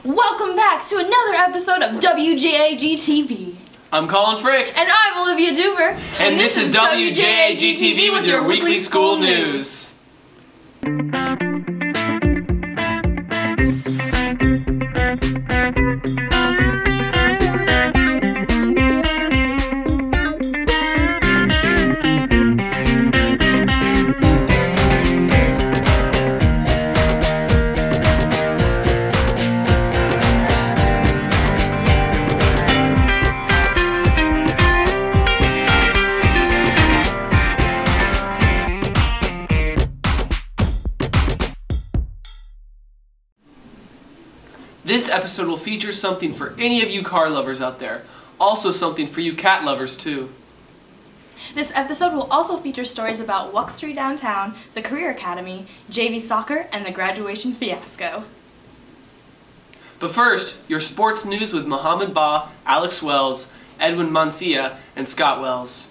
Welcome back to another episode of WJAG TV. I'm Colin Frick. And I'm Olivia Duver. And this is WJAG TV with your weekly school news. This episode will feature something for any of you car lovers out there. Also something for you cat lovers too. This episode will also feature stories about Walk Street Downtown, the Career Academy, JV Soccer, and the graduation fiasco. But first, your sports news with Mohammed Ba, Alex Wells, Edwin Mancia, and Scott Wells.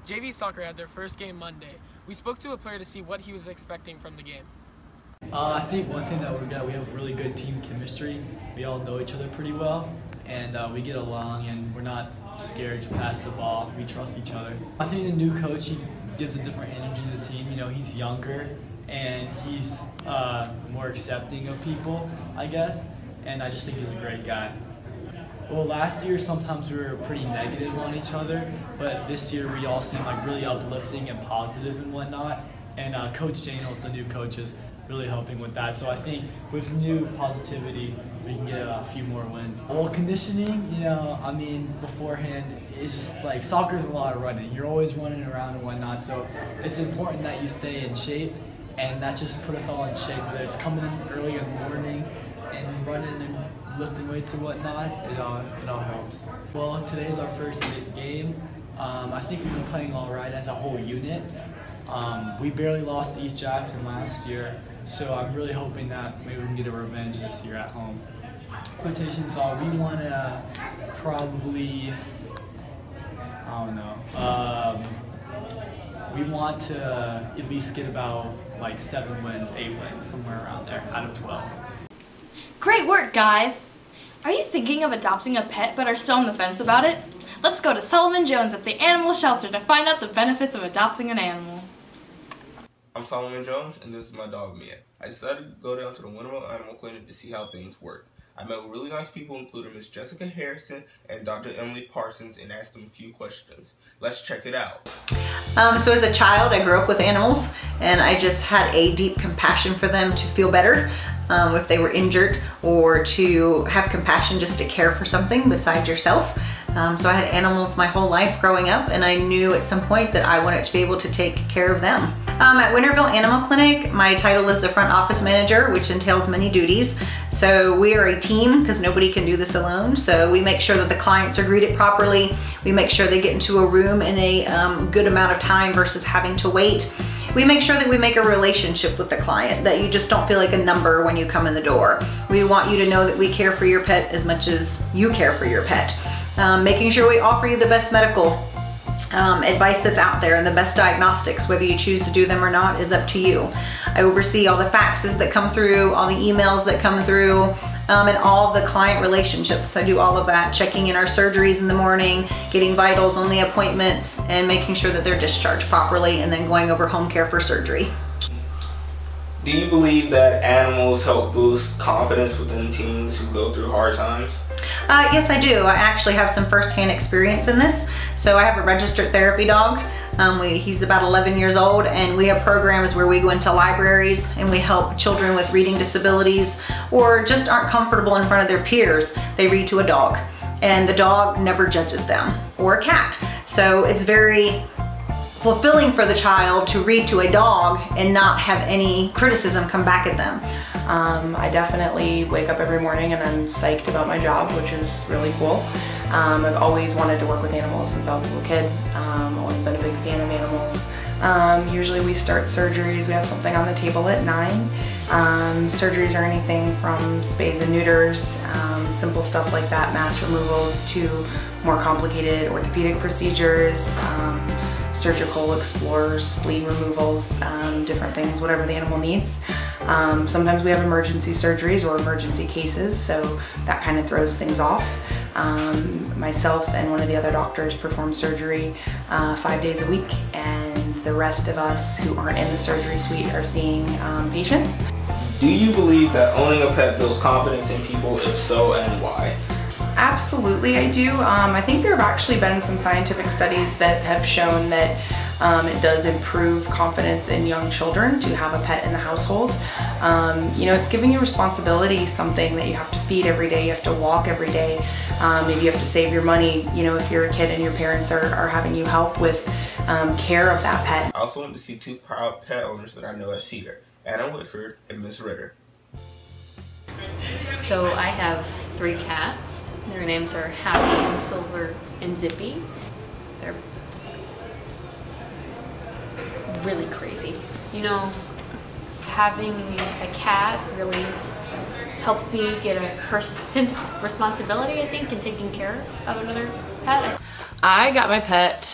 JV Soccer had their first game Monday. We spoke to a player to see what he was expecting from the game. I think one thing that we have really good team chemistry. We all know each other pretty well, and we get along, and we're not scared to pass the ball. We trust each other. I think the new coach, he gives a different energy to the team. You know, he's younger, and he's more accepting of people, I guess, and I just think he's a great guy. Well, last year sometimes we were pretty negative on each other, but this year we all seem like really uplifting and positive and whatnot, and Coach Daniels, the new coach, is really helping with that. So I think with new positivity, we can get a few more wins. Well, conditioning, you know, I mean, beforehand, it's just like soccer's a lot of running. You're always running around and whatnot, so it's important that you stay in shape, and that just put us all in shape, whether it's coming in early in the morning and running and lifting weights or whatnot, it all helps. Well, today's our first game. I think we've been playing all right as a whole unit. We barely lost to East Jackson last year, so I'm really hoping that maybe we can get a revenge this year at home. Expectations are we want to probably, I don't know, we want to at least get about like 7 wins, 8 wins, somewhere around there out of 12. Great work, guys! Are you thinking of adopting a pet but are still on the fence about it? Let's go to Solomon Jones at the animal shelter to find out the benefits of adopting an animal. I'm Solomon Jones, and this is my dog, Mia. I decided to go down to the Winterville Animal Clinic to see how things work. I met with really nice people, including Miss Jessica Harrison and Dr. Emily Parsons, and asked them a few questions. Let's check it out. So as a child, I grew up with animals, and I just had a deep compassion for them to feel better if they were injured, or to have compassion just to care for something besides yourself. So I had animals my whole life growing up, and I knew at some point that I wanted to be able to take care of them. At Winterville Animal Clinic, my title is the front office manager, which entails many duties. So we are a team because nobody can do this alone. So we make sure that the clients are greeted properly. We make sure they get into a room in a good amount of time versus having to wait. We make sure that we make a relationship with the client, that you just don't feel like a number when you come in the door. We want you to know that we care for your pet as much as you care for your pet. Making sure we offer you the best medical advice that's out there and the best diagnostics. Whether you choose to do them or not is up to you. I oversee all the faxes that come through, all the emails that come through, and all the client relationships. I do all of that, checking in our surgeries in the morning, getting vitals on the appointments, and making sure that they're discharged properly, and then going over home care for surgery. Do you believe that animals help boost confidence within teens who go through hard times? Yes, I do. I actually have some first-hand experience in this. So I have a registered therapy dog. He's about 11 years old, and we have programs where we go into libraries and we help children with reading disabilities or just aren't comfortable in front of their peers. They read to a dog, and the dog never judges them, or a cat. So it's very fulfilling for the child to read to a dog and not have any criticism come back at them. I definitely wake up every morning and I'm psyched about my job, which is really cool. I've always wanted to work with animals since I was a little kid. Always been a big fan of animals. Usually we start surgeries, we have something on the table at 9. Surgeries are anything from spays and neuters, simple stuff like that, mass removals, to more complicated orthopedic procedures, surgical explorers, spleen removals, different things, whatever the animal needs. Sometimes we have emergency surgeries or emergency cases, so that kind of throws things off. Myself and one of the other doctors perform surgery 5 days a week, and the rest of us who aren't in the surgery suite are seeing patients. Do you believe that owning a pet builds confidence in people? If so, and why? Absolutely, I do. I think there have actually been some scientific studies that have shown that it does improve confidence in young children to have a pet in the household. You know, it's giving you responsibility, something that you have to feed every day, you have to walk every day, maybe you have to save your money, you know, if you're a kid and your parents are having you help with care of that pet. I also want to see two proud pet owners that I know at Cedar, Anna Whitford and Ms. Ritter. So I have 3 cats. Their names are Happy and Silver and Zippy. They're really crazy. You know, having a cat really helped me get a sense of responsibility, I think, in taking care of another pet. I got my pet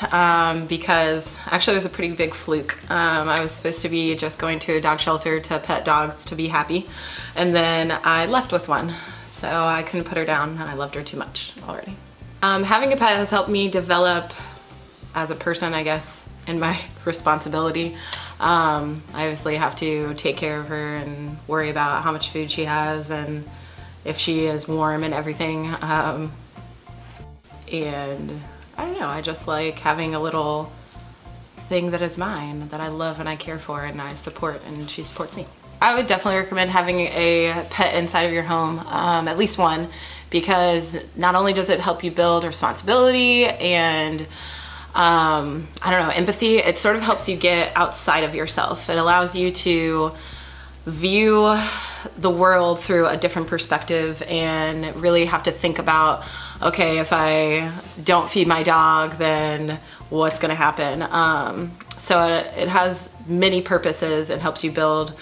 because actually it was a pretty big fluke. I was supposed to be just going to a dog shelter to pet dogs to be happy, and then I left with one. So I couldn't put her down, and I loved her too much already. Having a pet has helped me develop as a person, I guess, in my responsibility. I obviously have to take care of her and worry about how much food she has and if she is warm and everything. And I don't know, I just like having a little thing that is mine, that I love and I care for and I support, and she supports me. I would definitely recommend having a pet inside of your home, at least one, because not only does it help you build responsibility and I don't know, empathy, it sort of helps you get outside of yourself. It allows you to view the world through a different perspective and really have to think about, okay, if I don't feed my dog, then what's gonna happen? So it has many purposes and helps you build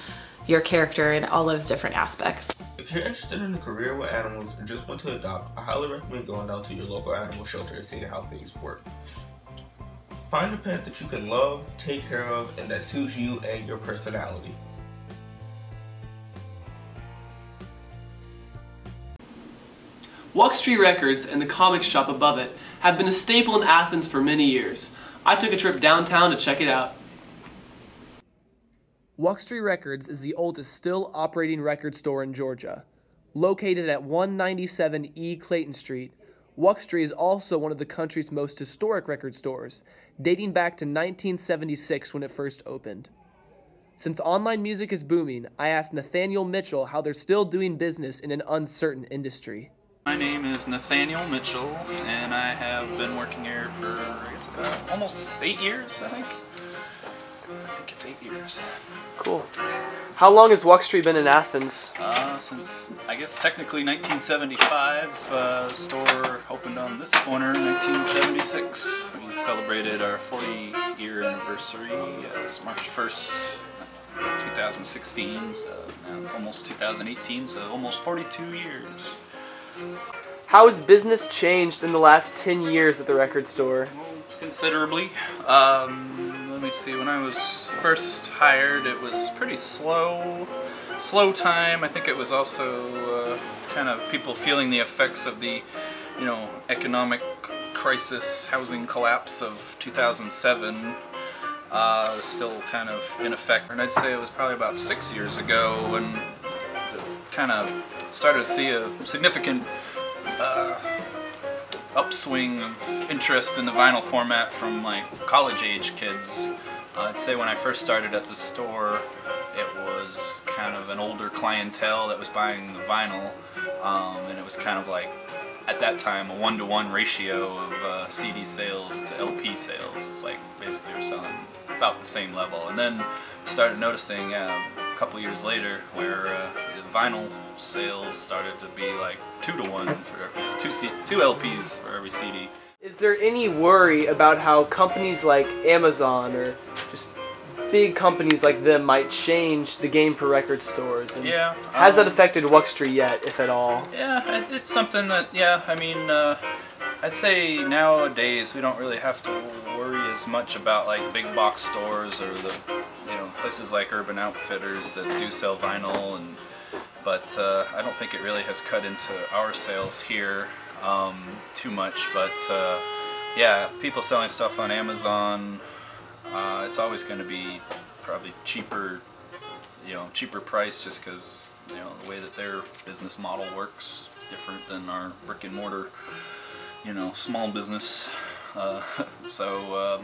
your character in all those different aspects. If you're interested in a career with animals or just want to adopt, I highly recommend going down to your local animal shelter and seeing how things work. Find a pet that you can love, take care of, and that suits you and your personality. Walk Street Records and the comic shop above it have been a staple in Athens for many years. I took a trip downtown to check it out. Walk Street Records is the oldest still operating record store in Georgia. Located at 197 E. Clayton Street, Walk Street is also one of the country's most historic record stores, dating back to 1976 when it first opened. Since online music is booming, I asked Nathaniel Mitchell how they're still doing business in an uncertain industry. My name is Nathaniel Mitchell, and I have been working here for, I guess, almost 8 years, I think it's 8 years. Cool. How long has Walk Street been in Athens? Since, I guess, technically 1975. The store opened on this corner in 1976. We celebrated our 40-year anniversary. It was March 1st, 2016, so now it's almost 2018, so almost 42 years. How has business changed in the last 10 years at the record store? Well, considerably. Let me see, when I was first hired, it was pretty slow time. I think it was also kind of people feeling the effects of the, you know, economic crisis, housing collapse of 2007. Still kind of in effect. And I'd say it was probably about 6 years ago when kind of started to see a significant upswing of interest in the vinyl format from like college-age kids. I'd say when I first started at the store, it was kind of an older clientele that was buying the vinyl, and it was kind of like, at that time, a 1-to-1 ratio of CD sales to LP sales. It's like basically we're selling about the same level. And then started noticing a couple years later where the vinyl sales started to be like 2-to-1 for two LPs for every CD. Is there any worry about how companies like Amazon or just big companies like them might change the game for record stores? And yeah. Has that affected Walk Street yet, if at all? Yeah, it's something that, yeah, I mean, I'd say nowadays we don't really have to worry as much about like big box stores or the, you know, places like Urban Outfitters that do sell vinyl, but I don't think it really has cut into our sales here too much. But yeah, people selling stuff on Amazon, it's always going to be probably cheaper, cheaper price, just because the way that their business model works is different than our brick and mortar, small business. So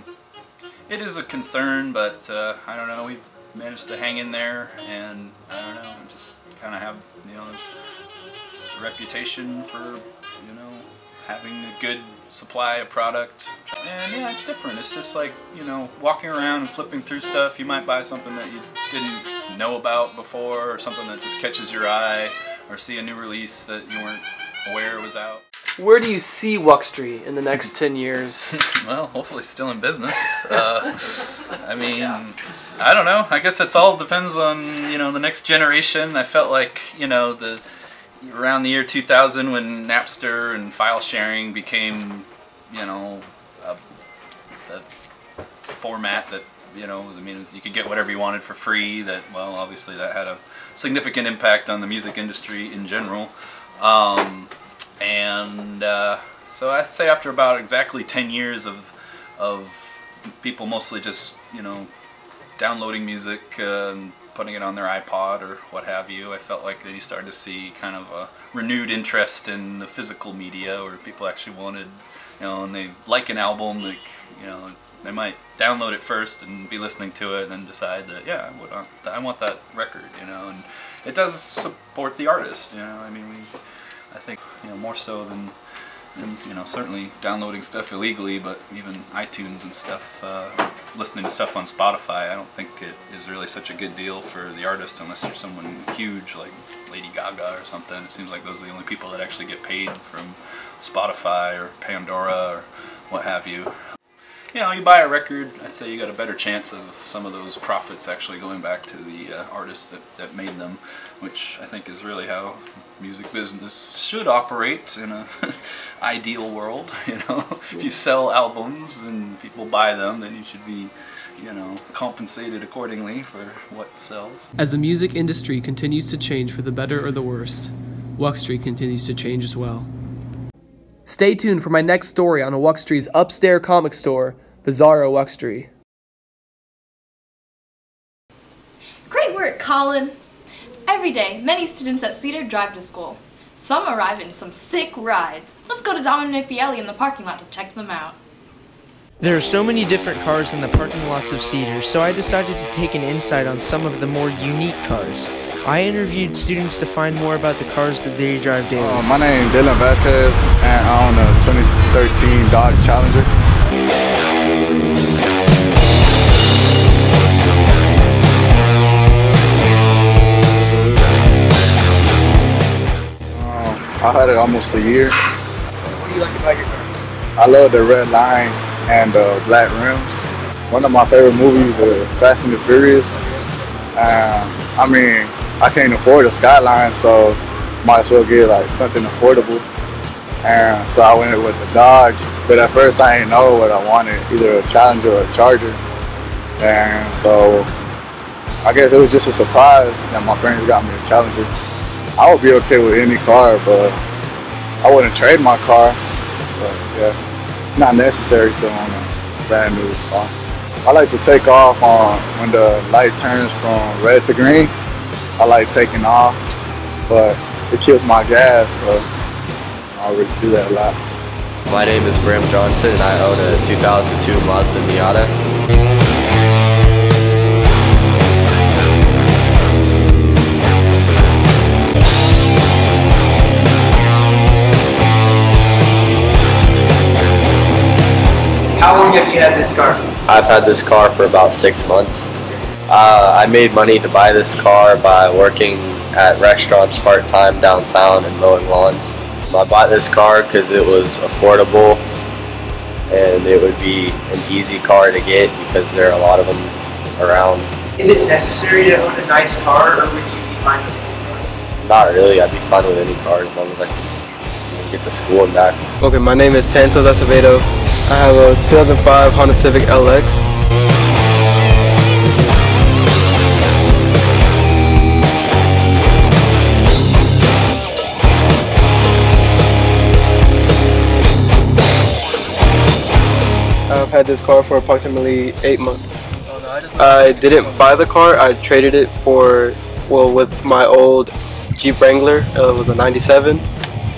it is a concern, but I don't know, we've managed to hang in there, and I don't know, just kind of have, just a reputation for, having a good supply of product. And yeah, it's different. It's just like, walking around and flipping through stuff. You might buy something that you didn't know about before, or something that just catches your eye, or see a new release that you weren't aware was out. Where do you see Wuxtree in the next 10 years? Well, hopefully still in business. I mean, I don't know. I guess it's all depends on, the next generation. I felt like, around the year 2000, when Napster and file sharing became, a format that, you could get whatever you wanted for free. That, well, obviously that had a significant impact on the music industry in general. So I'd say after about exactly 10 years of people mostly just, downloading music and putting it on their iPod or what have you, I felt like they started to see kind of a renewed interest in the physical media, where people actually wanted, and they like an album, like, they might download it first and be listening to it and then decide that, yeah, I want that record, and it does support the artist, I think, more so than certainly downloading stuff illegally, but even iTunes and stuff, listening to stuff on Spotify, I don't think it is really such a good deal for the artist unless you're someone huge like Lady Gaga or something. It seems like those are the only people that actually get paid from Spotify or Pandora or what have you. You buy a record, I'd say you got a better chance of some of those profits actually going back to the artist that made them, which I think is really how music business should operate in an ideal world. If you sell albums and people buy them, then you should be, compensated accordingly for what sells. As the music industry continues to change for the better or the worst, Wuxtree continues to change as well. Stay tuned for my next story on Wuxtree's upstairs comic store, Bizarro Wuxtree. Great work, Colin! Every day, many students at Cedar drive to school. Some arrive in some sick rides. Let's go to Dom and McBielli in the parking lot to check them out. There are so many different cars in the parking lots of Cedar, so I decided to take an insight on some of the more unique cars. I interviewed students to find more about the cars that they drive daily. My name is Dylan Vasquez, and I own a 2013 Dodge Challenger. I had it almost a year. What do you like about your car? I love the red line and the black rims. One of my favorite movies is Fast and the Furious. I can't afford a Skyline, so might as well get like something affordable. And so I went with the Dodge, but at first I didn't know what I wanted, either a Challenger or a Charger. And so I guess it was just a surprise that my parents got me a Challenger. I would be okay with any car, but I wouldn't trade my car. But yeah, not necessary to own a brand new car. I like to take off when the light turns from red to green. I like taking off, but it kills my gas, so I don't really do that a lot. My name is Bram Johnson, and I own a 2002 Mazda Miata. How long have you had this car? I've had this car for about 6 months. I made money to buy this car by working at restaurants part-time downtown and mowing lawns. I bought this car because it was affordable and it would be an easy car to get because there are a lot of them around. Is it necessary to own a nice car, or would you be fine with it? Not really. I'd be fine with any car as long as I can get to school and back. Okay, my name is Santos Acevedo. I have a 2005 Honda Civic LX. had this car for approximately 8 months. I didn't buy the car, I traded it for, with my old Jeep Wrangler. It was a 97,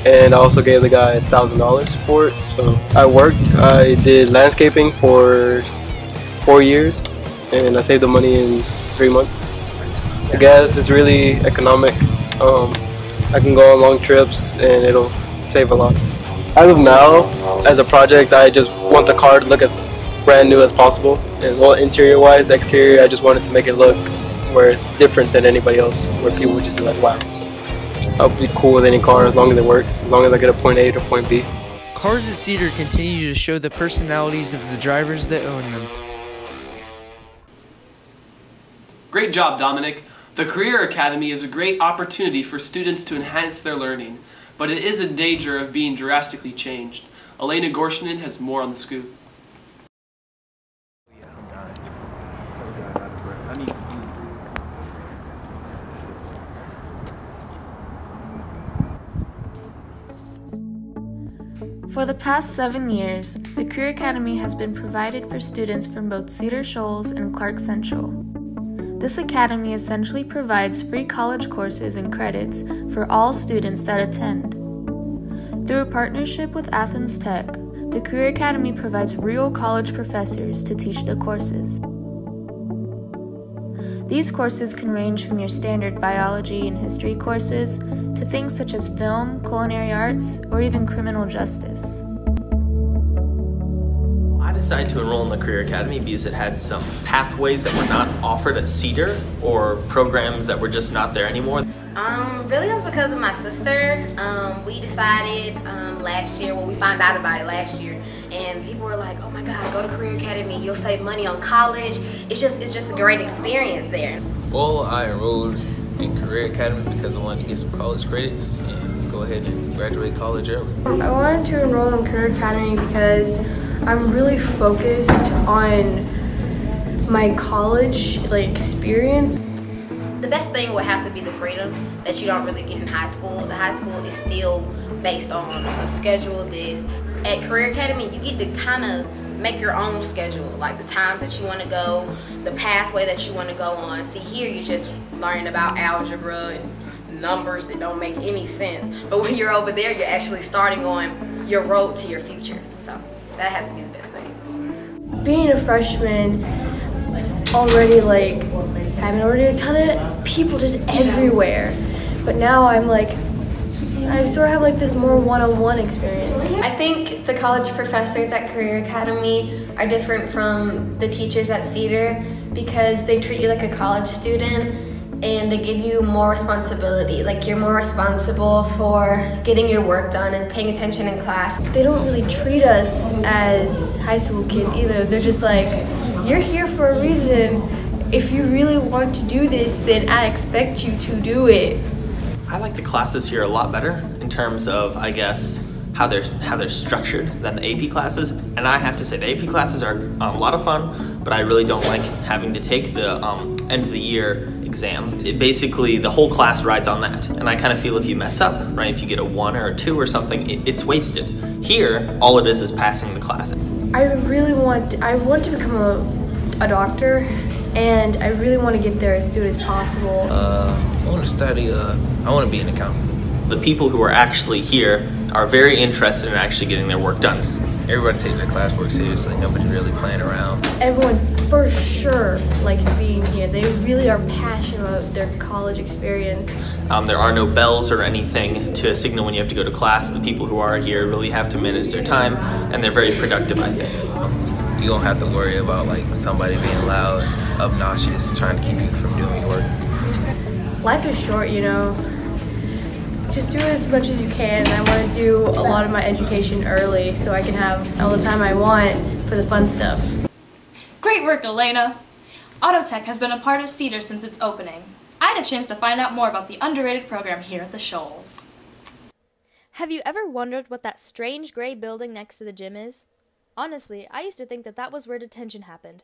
and I also gave the guy $1,000 for it. So I worked, I did landscaping for 4 years, and I saved the money in 3 months. The gas is really economic. I can go on long trips and it'll save a lot. As of now, as a project, I just want the car to look as brand new as possible. And well, interior wise, exterior, I just wanted to make it look where it's different than anybody else, where people would just be like, wow. I'll be cool with any car as long as it works, as long as I get a point A to point B. Cars at Cedar continue to show the personalities of the drivers that own them. Great job, Dominic. The Career Academy is a great opportunity for students to enhance their learning, but it is in danger of being drastically changed. Elena Gorshinin has more on the scoop. For the past 7 years, the Career Academy has been provided for students from both Cedar Shoals and Clark Central. This academy essentially provides free college courses and credits for all students that attend. Through a partnership with Athens Tech, the Career Academy provides real college professors to teach the courses. These courses can range from your standard biology and history courses to things such as film, culinary arts, or even criminal justice. I decided to enroll in the Career Academy because it had some pathways that were not offered at Cedar, or programs that were just not there anymore. Really it was because of my sister. We decided last year, we found out about it last year, and people were like, oh my God, go to Career Academy, you'll save money on college. It's just a great experience there. Well, I enrolled in Career Academy because I wanted to get some college credits and go ahead and graduate college early. I wanted to enroll in Career Academy because I'm really focused on my college experience. The best thing would have to be the freedom that you don't really get in high school. The high school is still based on a schedule. At Career Academy, you get to kind of make your own schedule, like the times that you want to go, the pathway that you want to go on. See, here you're just learning about algebra and numbers that don't make any sense. But when you're over there, you're actually starting on your road to your future. So that has to be the best thing. Being a freshman, already having already a ton of people just everywhere. But now I'm I sort of have this more one-on-one experience. I think the college professors at Career Academy are different from the teachers at Cedar because they treat you like a college student and they give you more responsibility. You're more responsible for getting your work done and paying attention in class. They don't really treat us as high school kids either. They're just you're here for a reason. If you really want to do this, then I expect you to do it. I like the classes here a lot better in terms of, I guess, how they're structured than the AP classes. And I have to say, the AP classes are a lot of fun, but I really don't like having to take the end of the year exam. Basically, the whole class rides on that. And I kind of feel if you mess up, right, if you get a 1 or a 2 or something, it's wasted. Here, all it is passing the class. I want to become a doctor, and I really want to get there as soon as possible. I want to study, I want to be an accountant. The people who are actually here are very interested in actually getting their work done. Everybody takes their classwork seriously, nobody really playing around. Everyone for sure likes being here. They really are passionate about their college experience. There are no bells or anything to signal when you have to go to class. The people who are here really have to manage their time, and they're very productive, I think. You don't have to worry about somebody being loud, obnoxious, trying to keep you from doing your work. Life is short, Just do as much as you can. I want to do a lot of my education early so I can have all the time I want for the fun stuff. Great work, Elena! Autotech has been a part of Cedar since its opening. I had a chance to find out more about the underrated program here at the Shoals. Have you ever wondered what that strange gray building next to the gym is? Honestly, I used to think that was where detention happened.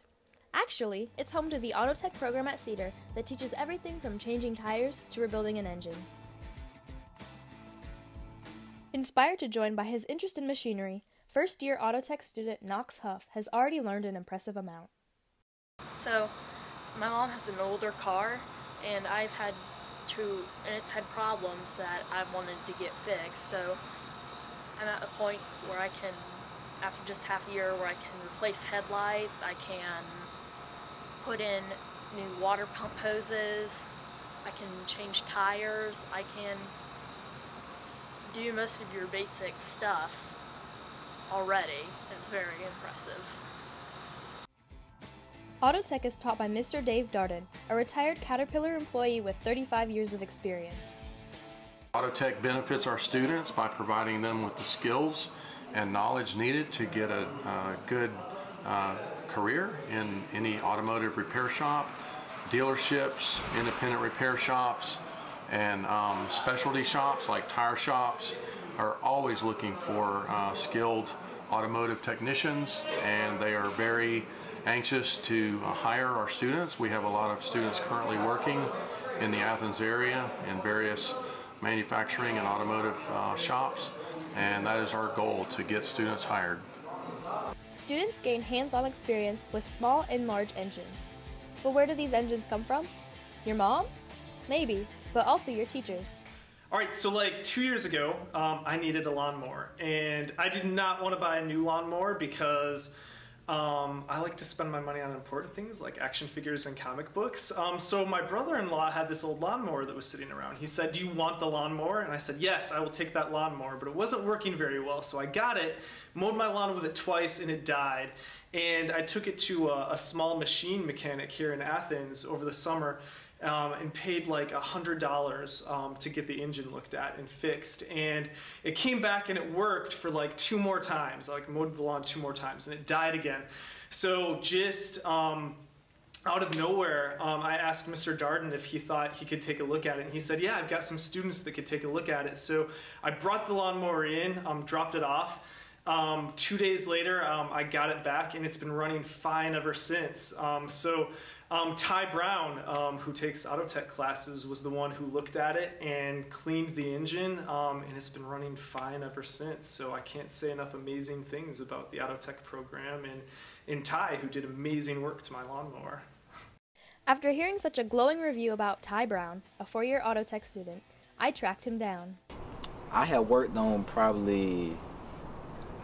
Actually, it's home to the Autotech program at Cedar that teaches everything from changing tires to rebuilding an engine. Inspired to join by his interest in machinery, First-year auto tech student Knox Huff has already learned an impressive amount. So, my mom has an older car, and it's had problems that I've wanted to get fixed. So, I'm at a point where I can, after just half a year, where I can replace headlights, I can put in new water pump hoses, I can change tires, I can do most of your basic stuff already. It's very impressive. Auto tech is taught by Mr. Dave Darden, a retired Caterpillar employee with 35 years of experience. Auto tech benefits our students by providing them with the skills and knowledge needed to get a good career in any automotive repair shop, dealerships, independent repair shops, and specialty shops like tire shops are always looking for skilled automotive technicians, and they are very anxious to hire our students. We have a lot of students currently working in the Athens area in various manufacturing and automotive shops, and that is our goal, to get students hired. Students gain hands-on experience with small and large engines. But where do these engines come from? Your mom? Maybe, but also your teachers. All right, so like 2 years ago, I needed a lawnmower, and I did not want to buy a new lawnmower because I like to spend my money on important things like action figures and comic books. So my brother-in-law had this old lawnmower that was sitting around. He said, "Do you want the lawnmower?" And I said, "Yes, I will take that lawnmower," but it wasn't working very well. So I got it, mowed my lawn with it twice, and it died. And I took it to a small machine mechanic here in Athens over the summer, and paid like $100 to get the engine looked at and fixed. And it came back and it worked for like 2 more times. I like mowed the lawn 2 more times and it died again. So just out of nowhere, I asked Mr. Darden if he thought he could take a look at it. And he said, "Yeah, I've got some students that could take a look at it." So I brought the lawnmower in, dropped it off. 2 days later, I got it back and it's been running fine ever since. Ty Brown, who takes auto tech classes, was the one who looked at it and cleaned the engine, and it's been running fine ever since. So I can't say enough amazing things about the auto tech program and Ty, who did amazing work to my lawnmower. After hearing such a glowing review about Ty Brown, a 4-year auto tech student, I tracked him down. I have worked on probably,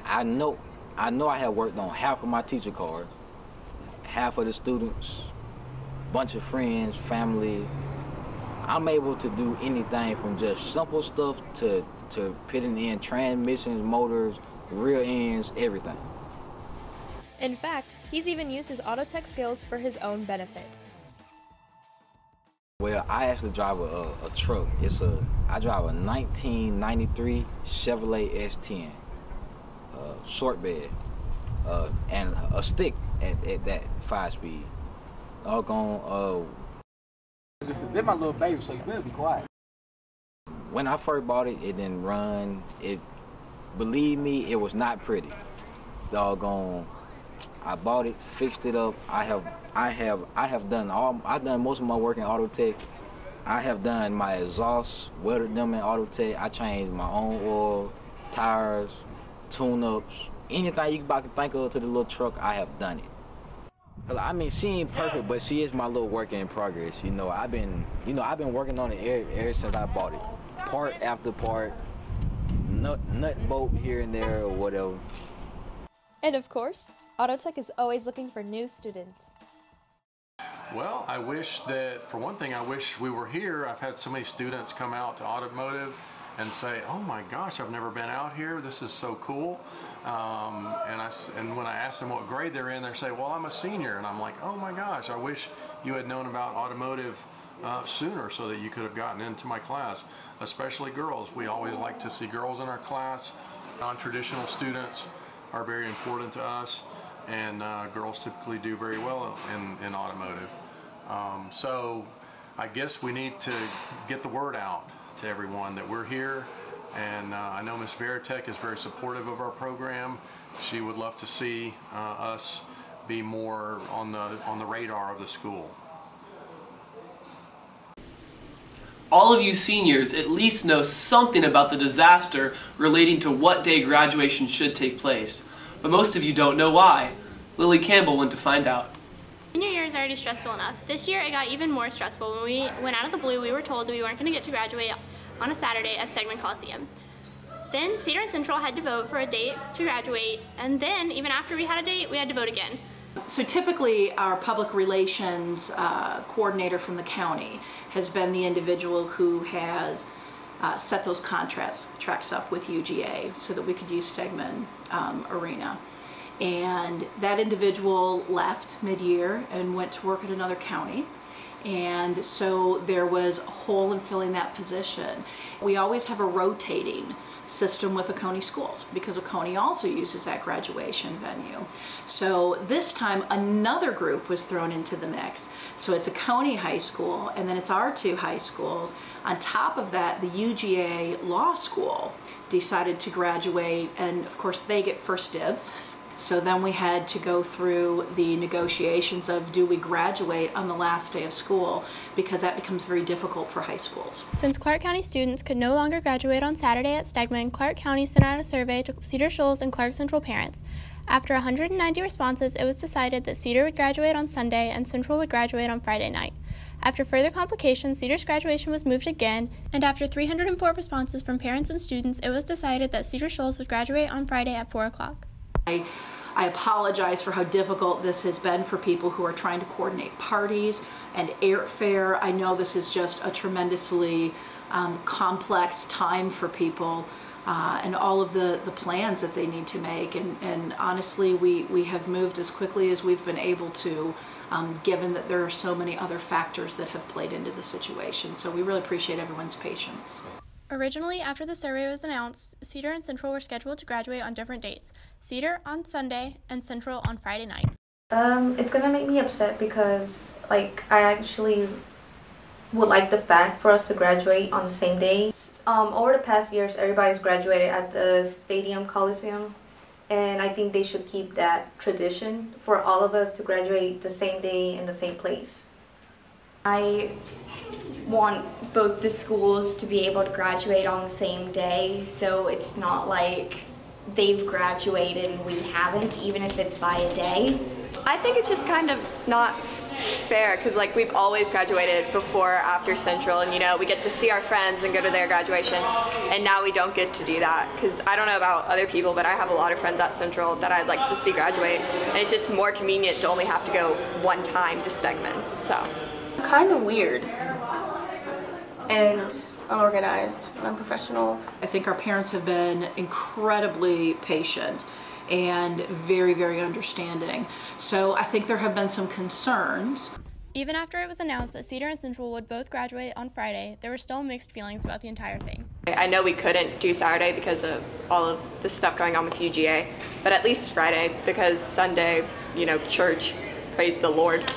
I know I have worked on half of my teacher card, half of the students, bunch of friends, family. I'm able to do anything from just simple stuff to putting in transmissions, motors, rear ends, everything. In fact, he's even used his auto tech skills for his own benefit. Well, I actually drive a truck. I drive a 1993 Chevrolet S10, short bed, and a stick at that 5-speed. They're my little baby, so you better be quiet. When I first bought it, it didn't run. Believe me, it was not pretty. Doggone, I bought it, fixed it up. I've done most of my work in auto tech. I have done my exhaust, welded them in auto tech. I changed my own oil, tires, tune-ups, anything you can think of to the little truck, I have done it. I mean, she ain't perfect, but she is my little work in progress. I've been working on it ever since I bought it. Part after part, nut bolt here and there or whatever. And of course, auto tech is always looking for new students. Well, I wish that, for one thing, I wish we were here. I've had so many students come out to automotive and say, "Oh my gosh, I've never been out here. This is so cool." And when I ask them what grade they're in, they say, "Well, I'm a senior." And I'm like, "Oh my gosh, I wish you had known about automotive sooner so that you could have gotten into my class," especially girls. We always like to see girls in our class. Non-traditional students are very important to us, and girls typically do very well in automotive. So I guess we need to get the word out to everyone that we're here. And I know Ms. Veritek is very supportive of our program. She would love to see us be more on the radar of the school. All of you seniors at least know something about the disaster relating to what day graduation should take place, but most of you don't know why. Lily Campbell went to find out. Senior year is already stressful enough. This year it got even more stressful. When we went out of the blue, we were told that we weren't going to get to graduate on a Saturday at Stegman Coliseum. Then Cedar and Central had to vote for a date to graduate, and then even after we had a date, we had to vote again. So typically our public relations coordinator from the county has been the individual who has set those contracts up with UGA so that we could use Stegman Arena. And that individual left mid-year and went to work at another county. And so there was a hole in filling that position. We always have a rotating system with Oconee schools because Oconee also uses that graduation venue. So this time another group was thrown into the mix. So it's Oconee High School and then it's our two high schools. On top of that, the UGA Law School decided to graduate, and of course they get first dibs. So then we had to go through the negotiations of do we graduate on the last day of school, because that becomes very difficult for high schools. Since Clark County students could no longer graduate on Saturday at Stegman, Clark County sent out a survey to Cedar Shoals and Clark Central parents. After 190 responses, it was decided that Cedar would graduate on Sunday and Central would graduate on Friday night. After further complications, Cedar's graduation was moved again, and after 304 responses from parents and students, it was decided that Cedar Shoals would graduate on Friday at 4 o'clock. I apologize for how difficult this has been for people who are trying to coordinate parties and airfare. I know this is just a tremendously complex time for people and all of the plans that they need to make. And honestly, we have moved as quickly as we've been able to, given that there are so many other factors that have played into the situation. So we really appreciate everyone's patience. Originally, after the survey was announced, Cedar and Central were scheduled to graduate on different dates. Cedar on Sunday and Central on Friday night. It's gonna make me upset because, like, I actually would like the fact for us to graduate on the same day. Over the past years, everybody's graduated at the Stadium Coliseum, and I think they should keep that tradition for all of us to graduate the same day in the same place. I want both the schools to be able to graduate on the same day, so it's not like they've graduated and we haven't, even if it's by a day. I think it's just kind of not fair because, like, we've always graduated before or after Central, and, you know, we get to see our friends and go to their graduation, and now we don't get to do that because I don't know about other people, but I have a lot of friends at Central that I'd like to see graduate, and it's just more convenient to only have to go one time to Stegman. So kind of weird and unorganized and unprofessional. I think our parents have been incredibly patient and very, very understanding. So I think there have been some concerns. Even after it was announced that Cedar and Central would both graduate on Friday, there were still mixed feelings about the entire thing. I know we couldn't do Saturday because of all of the stuff going on with UGA, but at least Friday, because Sunday, you know, church, praise the Lord.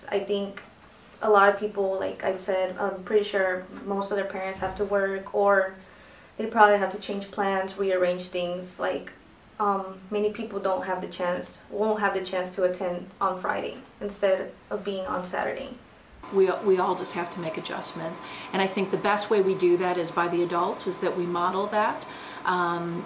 I think a lot of people, like I said, I'm pretty sure most of their parents have to work, or they probably have to change plans, rearrange things. Like many people won't have the chance to attend on Friday instead of being on Saturday. We all just have to make adjustments, and I think the best way we do that is by the adults, is that we model that.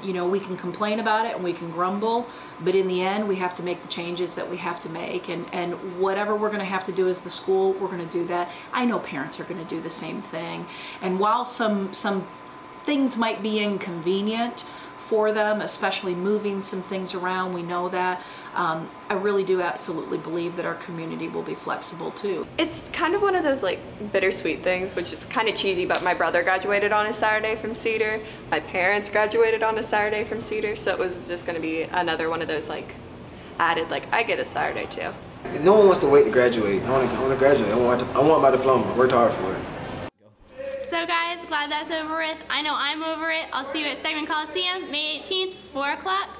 You know, we can complain about it and we can grumble, but in the end we have to make the changes that we have to make, and whatever we're going to have to do as the school, we're going to do that. I know parents are going to do the same thing, and while some things might be inconvenient for them, especially moving some things around, we know that, I really do absolutely believe that our community will be flexible too. It's kind of one of those, like, bittersweet things, which is kind of cheesy, but my brother graduated on a Saturday from Cedar, my parents graduated on a Saturday from Cedar, so it was just going to be another one of those, like, added, like, I get a Saturday too. No one wants to wait to graduate. I want to graduate. I want my diploma. I worked hard for it. So guys, glad that's over with. I know I'm over it. I'll see you at Stegman Coliseum, May 18th, 4 o'clock.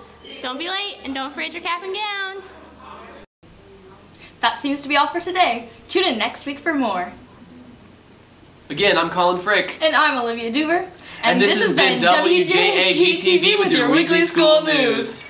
Don't be late, and don't forget your cap and gown. That seems to be all for today. Tune in next week for more. Again, I'm Colin Frick. And I'm Olivia Duver. And this has been WJAG TV with your weekly school news.